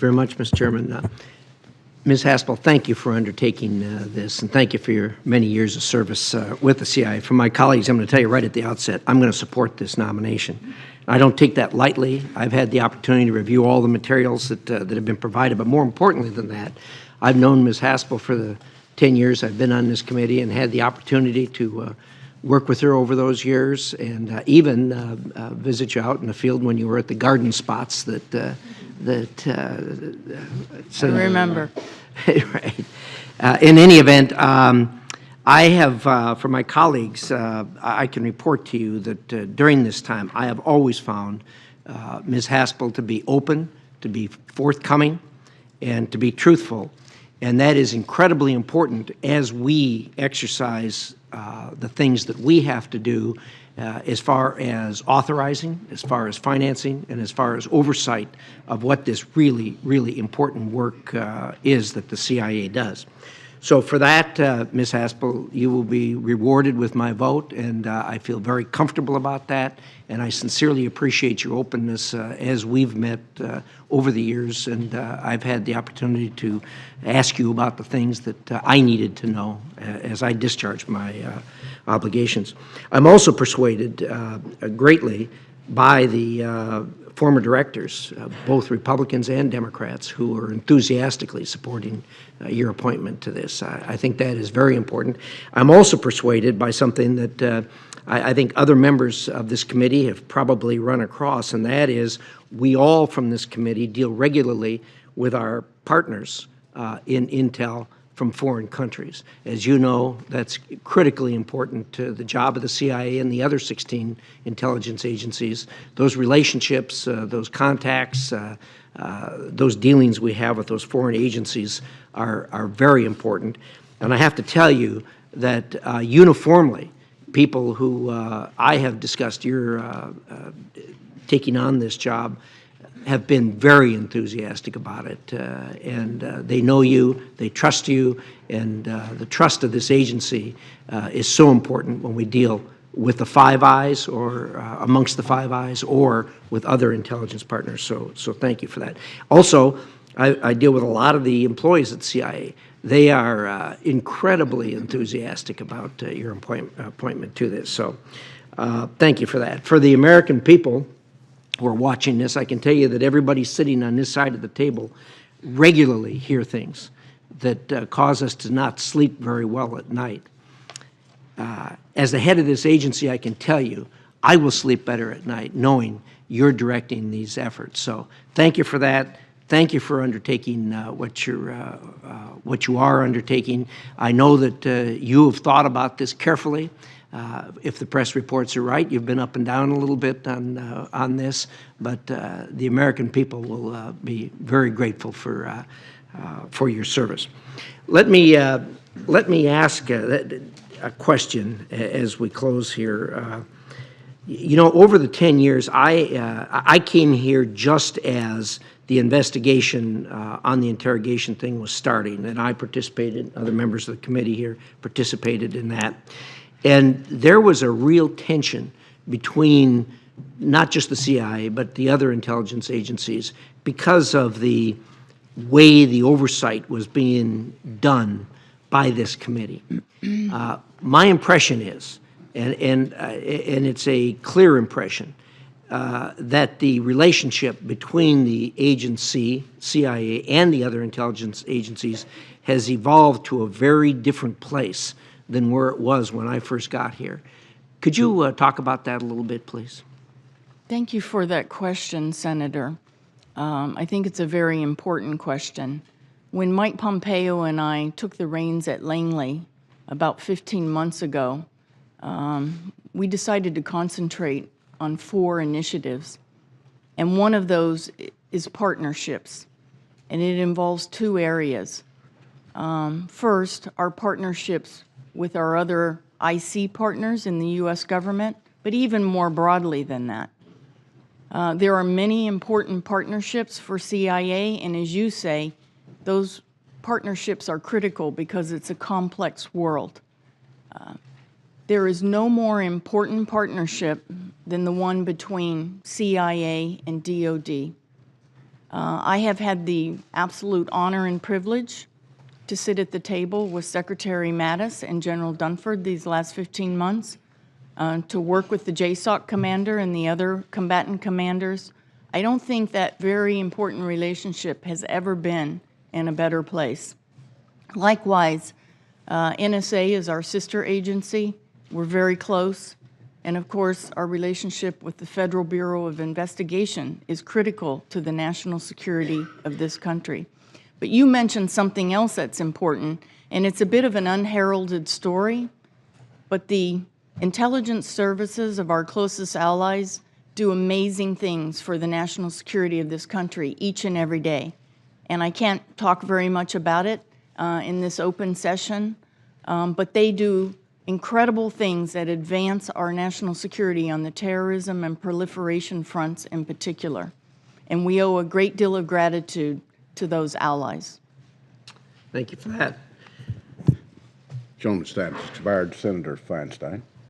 very much, Mr. Chairman. Ms. Haspel, thank you for undertaking this, and thank you for your many years of service with the CIA. From my colleagues, I'm going to tell you right at the outset, I'm going to support this nomination. I don't take that lightly. I've had the opportunity to review all the materials that have been provided, but more importantly than that, I've known Ms. Haspel for the 10 years I've been on this committee and had the opportunity to work with her over those years and even visit you out in the field when you were at the garden spots I remember. Right. In any event, I have, for my colleagues, I can report to you that during this time, I have always found Ms. Haspel to be open, to be forthcoming, and to be truthful. And that is incredibly important as we exercise the things that we have to do as far as authorizing, as far as financing, and as far as oversight of what this really, really important work is that the CIA does. So for that, Ms. Haspel, you will be rewarded with my vote, and I feel very comfortable about that, and I sincerely appreciate your openness as we've met over the years, and I've had the opportunity to ask you about the things that I needed to know as I discharged my obligations. I'm also persuaded greatly by the former directors, both Republicans and Democrats, who are enthusiastically supporting your appointment to this. I think that is very important. I'm also persuaded by something that I think other members of this committee have probably run across, and that is we all from this committee deal regularly with our partners in intel from foreign countries. As you know, that's critically important to the job of the CIA and the other 16 intelligence agencies. Those relationships, those contacts, those dealings we have with those foreign agencies are very important. And I have to tell you that uniformly, people who I have discussed your taking on this job have been very enthusiastic about it, and they know you, they trust you, and the trust of this agency is so important when we deal with the Five Eyes or amongst the Five Eyes or with other intelligence partners, so thank you for that. Also, I deal with a lot of the employees at CIA. They are incredibly enthusiastic about your appointment to this, so thank you for that. For the American people who are watching this, I can tell you that everybody sitting on this side of the table regularly hear things that cause us to not sleep very well at night. As the head of this agency, I can tell you, I will sleep better at night knowing you're directing these efforts. So thank you for that. Thank you for undertaking what you are undertaking. I know that you have thought about this carefully. If the press reports are right, you've been up and down a little bit on this, but the American people will be very grateful for your service. Let me ask a question as we close here. You know, over the 10 years, I came here just as the investigation on the interrogation thing was starting, and I participated, other members of the committee here participated in that. And there was a real tension between not just the CIA, but the other intelligence agencies because of the way the oversight was being done by this committee. My impression is, and it's a clear impression, that the relationship between the agency, CIA, and the other intelligence agencies has evolved to a very different place than where it was when I first got here. Could you talk about that a little bit, please? Thank you for that question, Senator. I think it's a very important question. When Mike Pompeo and I took the reins at Langley about 15 months ago, we decided to concentrate on 4 initiatives. And one of those is partnerships, and it involves 2 areas. First, our partnerships with our other IC partners in the U.S. government, but even more broadly than that. There are many important partnerships for CIA, and as you say, those partnerships are critical because it's a complex world. There is no more important partnership than the one between CIA and DoD. I have had the absolute honor and privilege to sit at the table with Secretary Mattis and General Dunford these last 15 months, to work with the JSOC commander and the other combatant commanders. I don't think that very important relationship has ever been in a better place. Likewise, NSA is our sister agency. We're very close. And of course, our relationship with the Federal Bureau of Investigation is critical to the national security of this country. But you mentioned something else that's important, and it's a bit of an unheralded story, but the intelligence services of our closest allies do amazing things for the national security of this country each and every day. And I can't talk very much about it in this open session, but they do incredible things that advance our national security on the terrorism and proliferation fronts in particular. And we owe a great deal of gratitude to those allies. Thank you for that. Gentleman's status expired. Senator Feinstein.